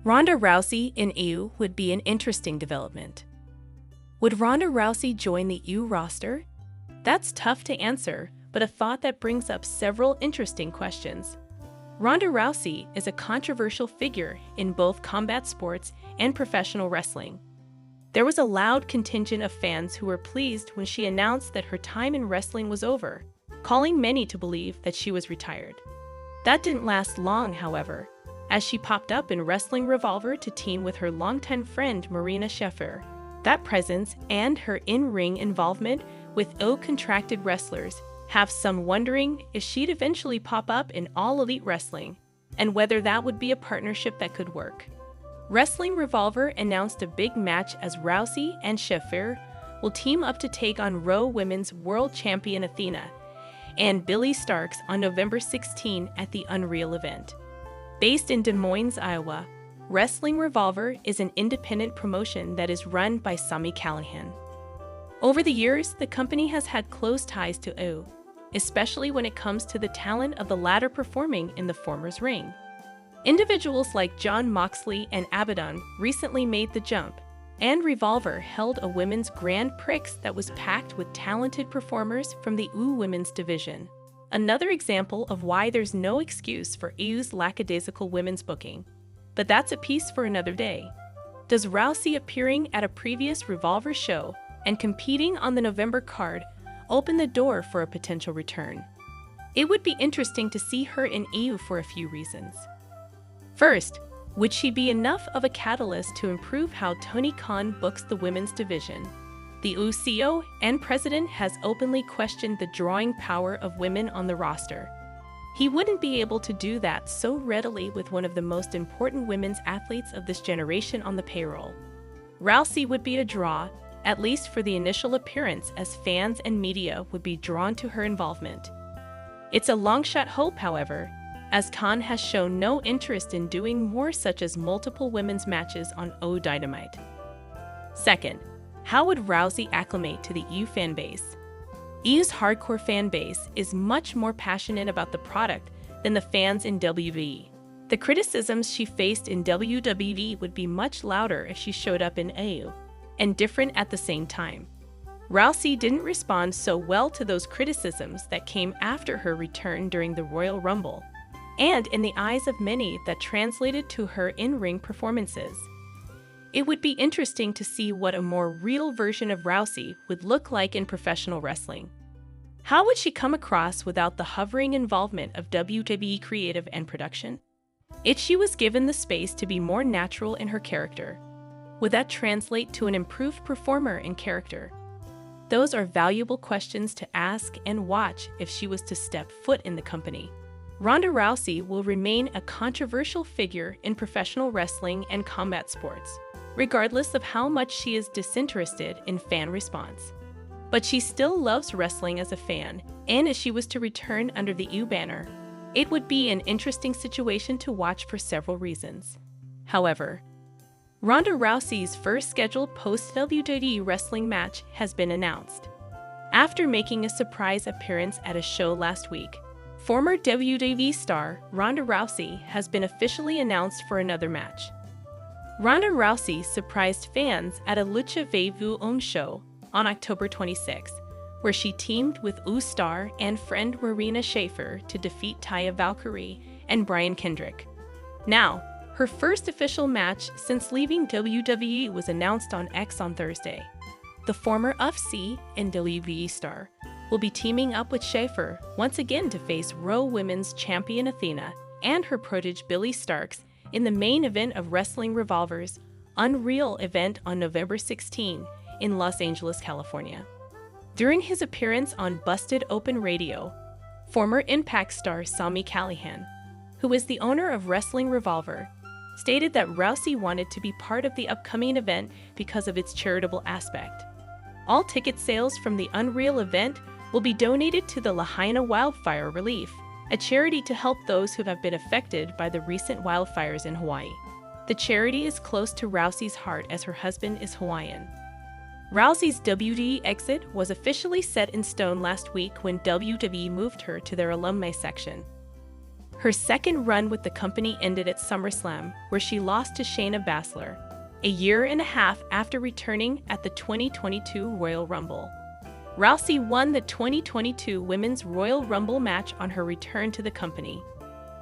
Ronda Rousey in EU would be an interesting development. Would Ronda Rousey join the EU roster? That's tough to answer, but a thought that brings up several interesting questions. Ronda Rousey is a controversial figure in both combat sports and professional wrestling. There was a loud contingent of fans who were pleased when she announced that her time in wrestling was over, calling many to believe that she was retired. That didn't last long, however, as she popped up in Wrestling Revolver to team with her longtime friend Marina Shafir. That presence and her in-ring involvement with contracted wrestlers have some wondering if she'd eventually pop up in All Elite Wrestling, and whether that would be a partnership that could work. Wrestling Revolver announced a big match as Rousey and Shafir will team up to take on Raw Women's World Champion Athena and Billie Starkz on November 16 at the Unreal event. Based in Des Moines, Iowa, Wrestling Revolver is an independent promotion that is run by Sami Callihan. Over the years, the company has had close ties to EU, especially when it comes to the talent of the latter performing in the former's ring. Individuals like Jon Moxley and Abaddon recently made the jump, and Revolver held a women's Grand Prix that was packed with talented performers from the EU women's division. Another example of why there's no excuse for EU's lackadaisical women's booking. But that's a piece for another day. Does Rousey appearing at a previous Revolver show and competing on the November card open the door for a potential return? It would be interesting to see her in EU for a few reasons. First, would she be enough of a catalyst to improve how Tony Khan books the women's division? The EU CEO and president has openly questioned the drawing power of women on the roster. He wouldn't be able to do that so readily with one of the most important women's athletes of this generation on the payroll. Rousey would be a draw, at least for the initial appearance, as fans and media would be drawn to her involvement. It's a long-shot hope, however, as Khan has shown no interest in doing more such as multiple women's matches on O Dynamite. Second, how would Rousey acclimate to the EU fanbase? EU's hardcore fan base is much more passionate about the product than the fans in WWE. The criticisms she faced in WWE would be much louder if she showed up in EU, and different at the same time. Rousey didn't respond so well to those criticisms that came after her return during the Royal Rumble, and in the eyes of many that translated to her in-ring performances. It would be interesting to see what a more real version of Rousey would look like in professional wrestling. How would she come across without the hovering involvement of WWE creative and production? If she was given the space to be more natural in her character, would that translate to an improved performer in character? Those are valuable questions to ask and watch if she was to step foot in the company. Ronda Rousey will remain a controversial figure in professional wrestling and combat sports, regardless of how much she is disinterested in fan response. But she still loves wrestling as a fan, and if she was to return under the EU banner, it would be an interesting situation to watch for several reasons. However, Ronda Rousey's first scheduled post-WWE wrestling match has been announced. After making a surprise appearance at a show last week, former WWE star Ronda Rousey has been officially announced for another match. Ronda Rousey surprised fans at a Lucha Vvu show on October 26, where she teamed with EU star and friend Marina Shafir to defeat Taya Valkyrie and Brian Kendrick. Now, her first official match since leaving WWE was announced on X on Thursday. The former UFC and WWE star will be teaming up with Shafir once again to face Raw Women's Champion Athena and her protege Billie Starkz in the main event of Wrestling Revolver's Unreal event on November 16 in Los Angeles, California. During his appearance on Busted Open Radio, former Impact star Sami Callihan, who is the owner of Wrestling Revolver, stated that Rousey wanted to be part of the upcoming event because of its charitable aspect. All ticket sales from the Unreal event will be donated to the Lahaina Wildfire Relief, a charity to help those who have been affected by the recent wildfires in Hawaii. The charity is close to Rousey's heart as her husband is Hawaiian. Rousey's WWE exit was officially set in stone last week when WWE moved her to their alumni section. Her second run with the company ended at SummerSlam, where she lost to Shayna Baszler, a year and a half after returning at the 2022 Royal Rumble. Rousey won the 2022 Women's Royal Rumble match on her return to the company.